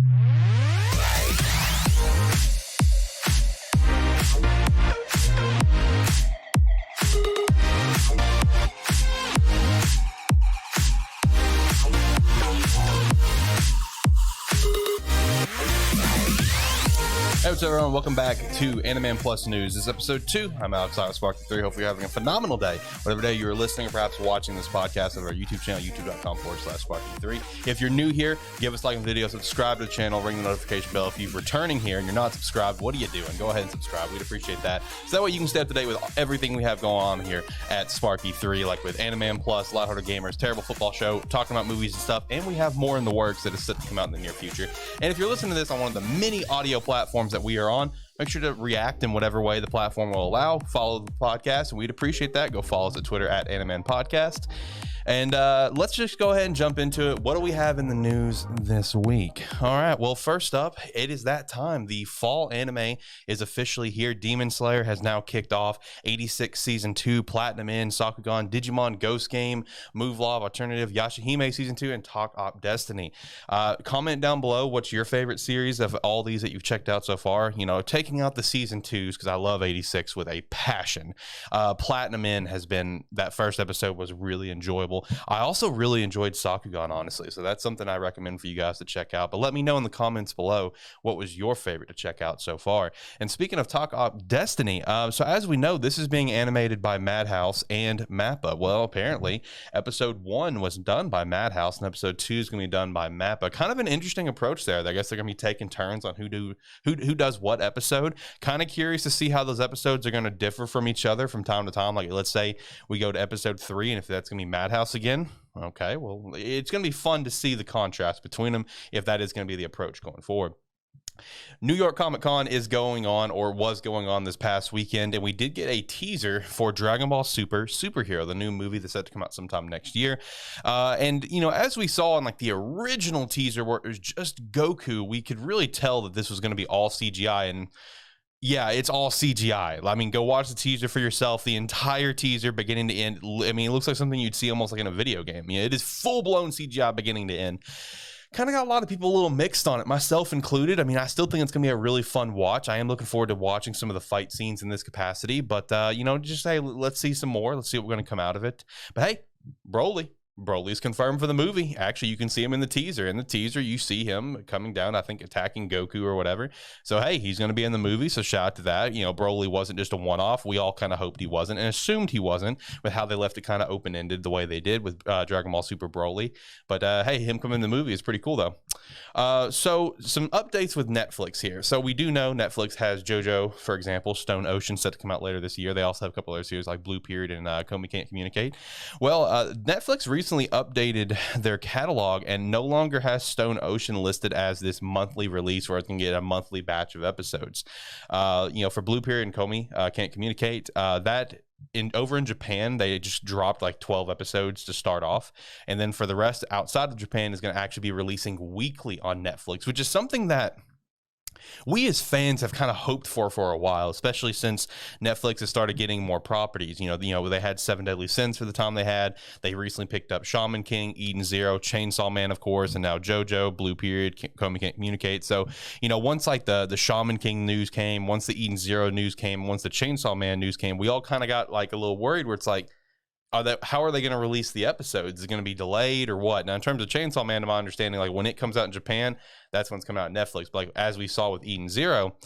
Hey, what's up, everyone? Welcome back to AniMan Plus News. This is episode 2. I'm Alex Sparky3. Hopefully you're having a phenomenal day. Whatever day you're listening or perhaps watching this podcast on our YouTube channel, youtube.com/Sparky3. If you're new here, give us a like on the video, subscribe to the channel, ring the notification bell. If you're returning here and you're not subscribed, what are you doing? Go ahead and subscribe. We'd appreciate that. So that way you can stay up to date with everything we have going on here at Sparky3, like with AniMan Plus, Lighthearted Gamers, Terrible Football Show, talking about movies and stuff, and we have more in the works that is set to come out in the near future. And if you're listening to this on one of the many audio platforms that we are on, make sure to react in whatever way the platform will allow. Follow the podcast, and we'd appreciate that. Go follow us at Twitter at AniMan Podcast. And let's just go ahead and jump into it. What do we have in the news this week? All right. Well, first up, it is that time. The fall anime is officially here. Demon Slayer has now kicked off. 86 Season 2, Platinum In, Sakugan, Digimon Ghost Game, Move Love Alternative, Yashahime Season 2, and Talk Op Destiny. Comment down below what's your favorite series of all these that you've checked out so far. You know, taking out the Season 2s, because I love 86 with a passion. Platinum In has been, that first episode was really enjoyable. I also really enjoyed Sakugan, honestly, so that's something I recommend for you guys to check out. But let me know in the comments below what was your favorite to check out so far. And speaking of Talk Op Destiny, so as we know, this is being animated by Madhouse and Mappa. Well, apparently, episode 1 was done by Madhouse, and episode 2 is going to be done by Mappa. Kind of an interesting approach there. I guess they're going to be taking turns on who does what episode. Kind of curious to see how those episodes are going to differ from each other from time to time. Like, let's say we go to episode 3, and if that's going to be Madhouse again, okay, well, it's going to be fun to see the contrast between them if that is going to be the approach going forward. New York Comic Con is going on, or was going on, this past weekend, and we did get a teaser for Dragon Ball Super Superhero, the new movie that's set to come out sometime next year. And, you know, as we saw in like the original teaser where it was just Goku, we could really tell that this was going to be all CGI. And yeah, it's all CGI. I mean, go watch the teaser for yourself. The entire teaser, beginning to end, I mean, it looks like something you'd see almost like in a video game. Yeah, it is full-blown CGI beginning to end. Kind of got a lot of people a little mixed on it, myself included. I mean, I still think it's going to be a really fun watch. I am looking forward to watching some of the fight scenes in this capacity. But, you know, just hey, let's see some more. Let's see what we're going to come out of it. But hey, Broly's confirmed for the movie. Actually, you can see him in the teaser. In the teaser, you see him coming down, I think, attacking Goku or whatever. So, hey, he's going to be in the movie, so shout out to that. You know, Broly wasn't just a one-off. We all kind of hoped he wasn't and assumed he wasn't with how they left it kind of open-ended the way they did with Dragon Ball Super Broly. But, hey, him coming in the movie is pretty cool, though. So, some updates with Netflix here. So, we do know Netflix has JoJo, for example, Stone Ocean, set to come out later this year. They also have a couple other series like Blue Period and Komi Can't Communicate. Well, Netflix recently updated their catalog and no longer has Stone Ocean listed as this monthly release where it can get a monthly batch of episodes. You know, for Blue Period and Komi Can't Communicate, that over in Japan, they just dropped like 12 episodes to start off. And then for the rest outside of Japan is going to actually be releasing weekly on Netflix, which is something that we as fans have kind of hoped for a while, especially since Netflix has started getting more properties. You know, they had Seven Deadly Sins for the time they had. They recently picked up Shaman King, Eden Zero, Chainsaw Man, of course, and now JoJo, Blue Period, Komi Can't Communicate. So, you know, once like the Shaman King news came, once the Eden Zero news came, once the Chainsaw Man news came, we all kind of got like a little worried where it's like, how are they going to release the episodes? Is it going to be delayed or what? Now, in terms of Chainsaw Man, to my understanding, like when it comes out in Japan, that's when it's coming out on Netflix. But like as we saw with Eden Zero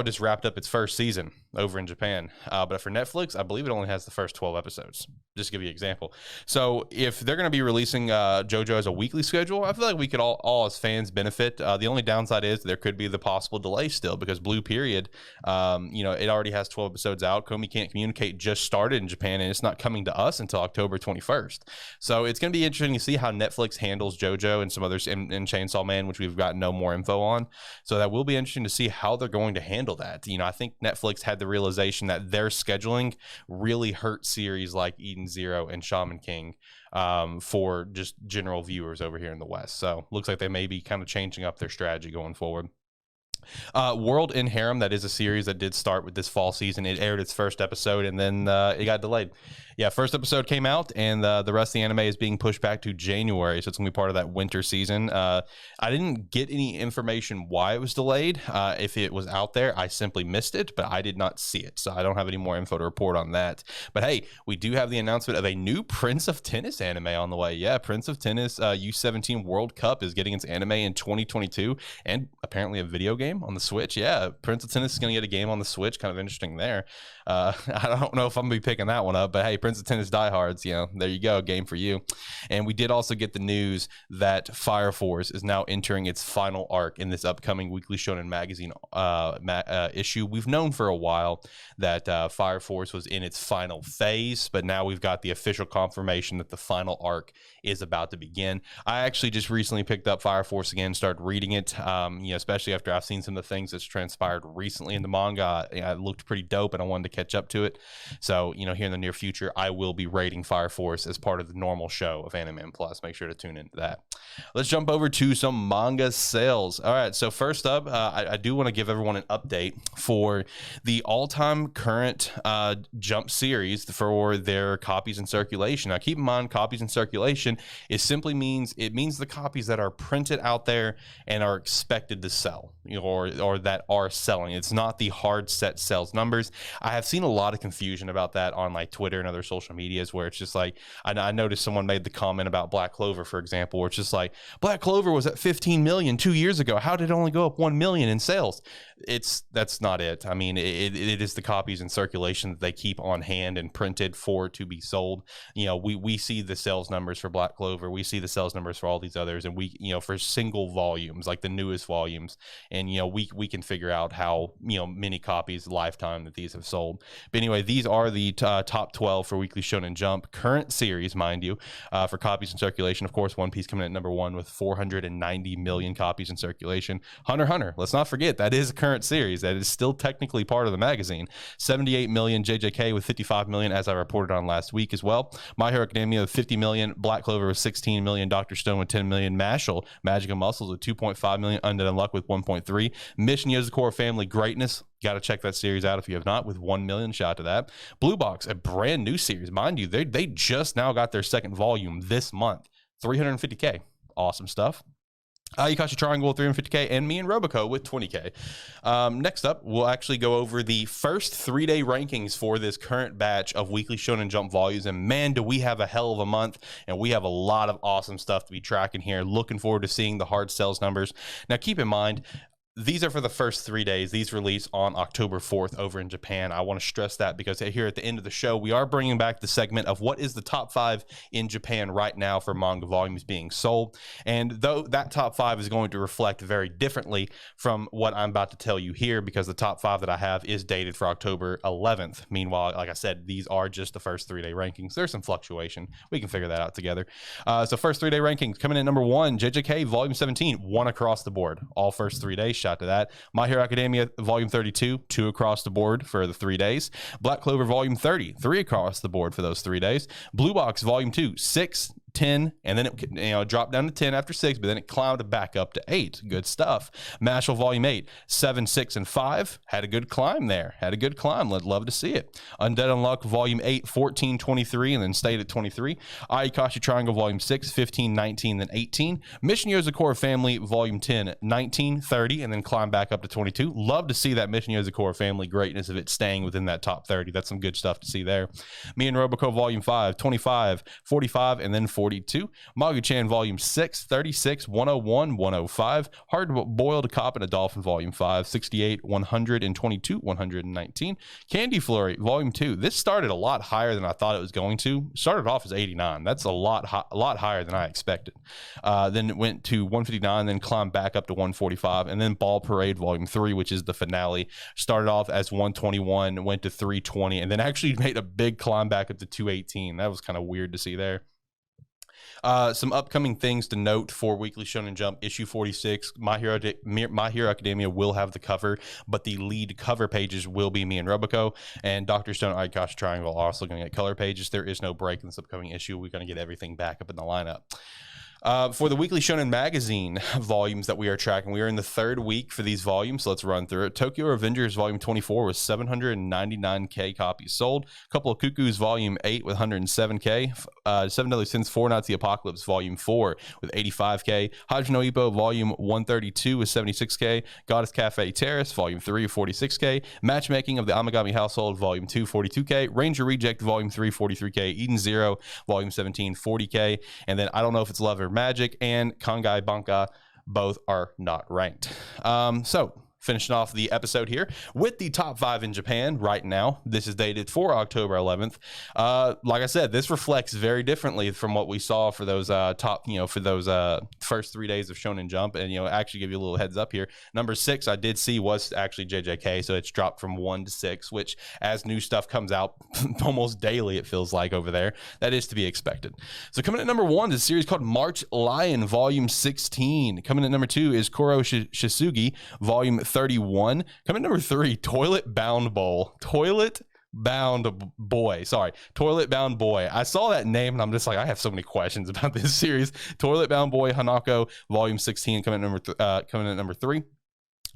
just wrapped up its first season over in Japan. But for Netflix, I believe it only has the first 12 episodes. Just to give you an example. So if they're going to be releasing JoJo as a weekly schedule, I feel like we could all as fans benefit. The only downside is there could be the possible delay still because Blue Period, you know, it already has 12 episodes out. Komi Can't Communicate just started in Japan, and it's not coming to us until October 21st. So it's going to be interesting to see how Netflix handles JoJo and some others in Chainsaw Man, which we've got no more info on. So that will be interesting to see how they're going to handle that. You know, I think Netflix had the realization that their scheduling really hurt series like Eden Zero and Shaman King for just general viewers over here in the West. So looks like they may be kind of changing up their strategy going forward. World in Harem, that is a series that did start with this fall season. It aired its first episode and then it got delayed. Yeah, first episode came out and the rest of the anime is being pushed back to January, so it's going to be part of that winter season. I didn't get any information why it was delayed. If it was out there, I simply missed it, but I did not see it, so I don't have any more info to report on that. But hey, we do have the announcement of a new Prince of Tennis anime on the way. Yeah, Prince of Tennis U17 World Cup is getting its anime in 2022 and apparently a video game on the Switch. Yeah, Prince of Tennis is going to get a game on the Switch. Kind of interesting there. I don't know if I'm going to be picking that one up, but hey, Prince of Tennis diehards, you know, there you go, game for you. And we did also get the news that Fire Force is now entering its final arc in this upcoming Weekly Shonen Magazine issue. We've known for a while that Fire Force was in its final phase, but now we've got the official confirmation that the final arc is about to begin. I actually just recently picked up Fire Force again, started reading it, you know, especially after I've seen some of the things that's transpired recently in the manga. It looked pretty dope and I wanted to catch up to it. So, you know, here in the near future, I will be rating Fire Force as part of the normal show of AniMan Plus. Make sure to tune into that. Let's jump over to some manga sales. All right, so first up, I do want to give everyone an update for the all-time current Jump series for their copies in circulation. Now, keep in mind, copies in circulation, it simply means the copies that are printed out there and are expected to sell, you know, or that are selling. It's not the hard set sales numbers. I have seen a lot of confusion about that on like Twitter and other social medias, where it's just like, I noticed someone made the comment about Black Clover, for example, where it's just like, Black Clover was at 15 million 2 years ago. How did it only go up 1 million in sales? That's not it. I mean, it is the copies in circulation that they keep on hand and printed for to be sold. You know, we see the sales numbers for Black Clover, we see the sales numbers for all these others, and we, you know, for single volumes, like the newest volumes, and, you know, we can figure out how, you know, many copies lifetime that these have sold. But anyway, these are the top 12 for Weekly Shonen Jump current series, mind you, for copies in circulation. Of course, One Piece coming in at number 1 with 490 million copies in circulation. Hunter x Hunter, let's not forget, that is a current series that is still technically part of the magazine. 78 million. JJK with 55 million, as I reported on last week as well. My Hero Academia with 50 million. Black Clover with 16 million. Dr. Stone with 10 million. Mashal, Magic and Muscles with 2.5 million. Undead Unluck with 1.3. Mission Yozakura Family Greatness, got to check that series out if you have not, with 1 million. Shout out to that. Blue Box, a brand new series, mind you. They just now got their second volume this month. 350k. Awesome stuff. Ayakashi Triangle with 350k, and me and Roboco with 20k. Next up, we'll actually go over the first 3-day rankings for this current batch of Weekly Shonen Jump volumes, and man, do we have a hell of a month, and we have a lot of awesome stuff to be tracking here. Looking forward to seeing the hard sales numbers. Now, keep in mind, these are for the first 3 days. These release on October 4th over in Japan. I want to stress that because here at the end of the show, we are bringing back the segment of what is the top 5 in Japan right now for manga volumes being sold. And though that top 5 is going to reflect very differently from what I'm about to tell you here, because the top 5 that I have is dated for October 11th. Meanwhile, like I said, these are just the first 3-day rankings. There's some fluctuation. We can figure that out together. So first 3-day rankings coming in number 1, JJK Volume 17, 1 across the board. All first 3 days. Shout to that. My Hero Academia Volume 32, 2 across the board for the 3 days. Black Clover Volume 30, 3 across the board for those 3 days. Blue Box Volume 2, 6, 10, and then it, you know, dropped down to 10 after 6, but then it climbed back up to 8. Good stuff. Mashal Volume 8, 7, 6, and 5. Had a good climb there. Had a good climb. Love to see it. Undead Unluck Volume 8, 14, 23, and then stayed at 23. Ayakashi Triangle Volume 6, 15, 19, then 18. Mission Yozakura Family Volume 10, 19, 30, and then climbed back up to 22. Love to see that Mission Yozakura Family greatness of it staying within that top 30. That's some good stuff to see there. Me and Roboco Volume 5, 25, 45, and then 42. Magu-chan Volume 6, 36, 101, 105. Hard-Boiled Cop and a Dolphin Volume 5, 68, 122, 119. Candy Flurry Volume 2. This started a lot higher than I thought it was going to. Started off as 89. That's a lot higher than I expected. Then it went to 159, then climbed back up to 145. And then Ball Parade Volume 3, which is the finale, started off as 121, went to 320, and then actually made a big climb back up to 218. That was kind of weird to see there. Some upcoming things to note for Weekly Shonen Jump issue 46. My Hero Academia will have the cover, but the lead cover pages will be me and Roboco, and Dr. Stone Ayakashi Triangle are also going to get color pages. There is no break in this upcoming issue. We're going to get everything back up in the lineup. For the weekly Shonen Magazine volumes that we are tracking, we are in the 3rd week for these volumes, so let's run through it. Tokyo Avengers Volume 24 was 799k copies sold. Couple of Cuckoos Volume 8 with 107k. 7 Deadly Sins 4 Nights of the Apocalypse Volume 4 with 85k. Hajime no Ippo Volume 132 with 76k. Goddess Cafe Terrace Volume 3 46k. Matchmaking of the Amagami Household Volume 2 42k. Ranger Reject Volume 3 43k. Eden Zero Volume 17 40k. And then I don't know if it's Love or Magic and Kangai Banka, both are not ranked. So finishing off the episode here with the top 5 in Japan right now. This is dated for October 11th. Like I said, this reflects very differently from what we saw for those first 3 days of Shonen Jump. And, actually give you a little heads up here. Number 6 I did see was actually JJK. So it's dropped from 1 to 6, which as new stuff comes out almost daily, it feels like over there, that is to be expected. So coming at number 1 is a series called March Lion Volume 16. Coming at number 2 is Koro Shisugi Volume 31. Coming at number 3, Toilet Bound Boy. I saw that name and I'm just like, I have so many questions about this series. Toilet Bound Boy Hanako Volume 16 coming at number 3.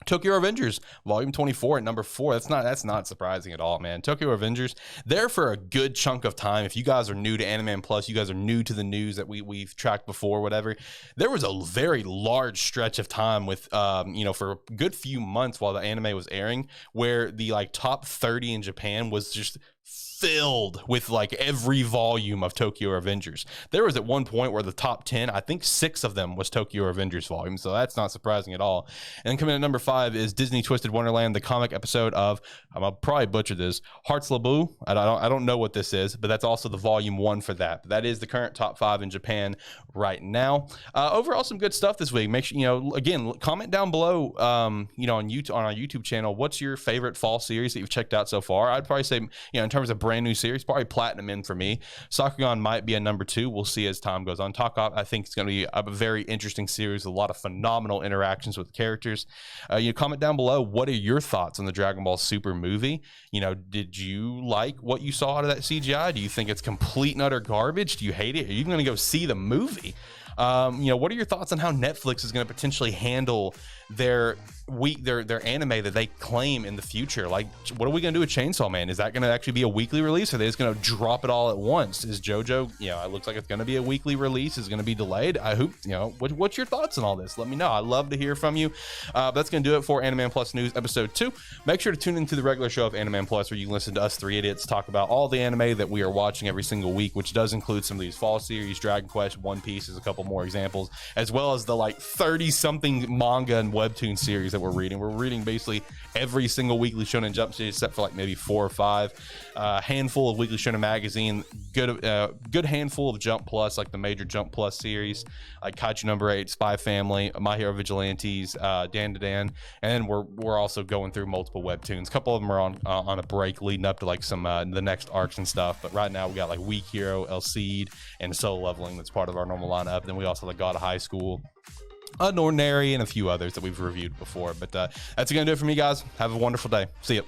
Tokyo Avengers Volume 24 at number 4. That's not surprising at all, man. Tokyo Avengers, there for a good chunk of time. If you guys are new to AniMan Plus, you guys are new to the news that we've tracked before, whatever. There was a very large stretch of time with, for a good few months while the anime was airing, where the top 30 in Japan was just filled with every volume of Tokyo Avengers. There was at one point where the top 10, I think 6 of them was Tokyo Avengers volume, so that's not surprising at all. And then coming at number 5 is Disney Twisted Wonderland, the comic episode of, I'll probably butcher this, Hearts Labu. I don't know what this is, but that's also the volume 1 for that. But that is the current top 5 in Japan right now. Overall, some good stuff this week. Make sure, again, comment down below, on our YouTube channel, what's your favorite fall series that you've checked out so far? I'd probably say, in terms of brand new series, probably Platinum in for me. Sakugan might be a number 2. We'll see as time goes on. Talk Up, I think it's going to be a very interesting series, a lot of phenomenal interactions with characters. Comment down below, what are your thoughts on the Dragon Ball Super movie? Did you like what you saw out of that CGI? Do you think it's complete and utter garbage? Do you hate it? Are you going to go see the movie? What are your thoughts on how Netflix is going to potentially handle their anime that they claim in the future? What are we going to do with Chainsaw Man? Is that going to actually be a weekly release, or are they just going to drop it all at once? Is JoJo, it looks like it's going to be a weekly release. Is going to be delayed? I hope, what's your thoughts on all this? Let me know. I'd love to hear from you. That's going to do it for AniMan Plus News episode 2. Make sure to tune into the regular show of AniMan Plus, where you can listen to us 3 idiots talk about all the anime that we are watching every single week, which does include some of these fall series, Dragon Quest, One Piece is a couple more examples, as well as the 30 something manga and webtoon series that we're reading. We're reading basically every single weekly Shonen Jump series except for maybe 4 or 5. Handful of weekly Shonen Magazine, good handful of Jump Plus, like the major Jump Plus series, like Kaiju Number 8, Spy Family, My Hero Vigilantes, Dan to Dan, and then we're also going through multiple webtoons. A couple of them are on a break leading up to some the next arcs and stuff, but right now we got Weak Hero, El Cid, and Soul Leveling that's part of our normal lineup. Then we also God of High School, Unordinary, and a few others that we've reviewed before. But that's gonna do it for me, guys. Have a wonderful day. See ya.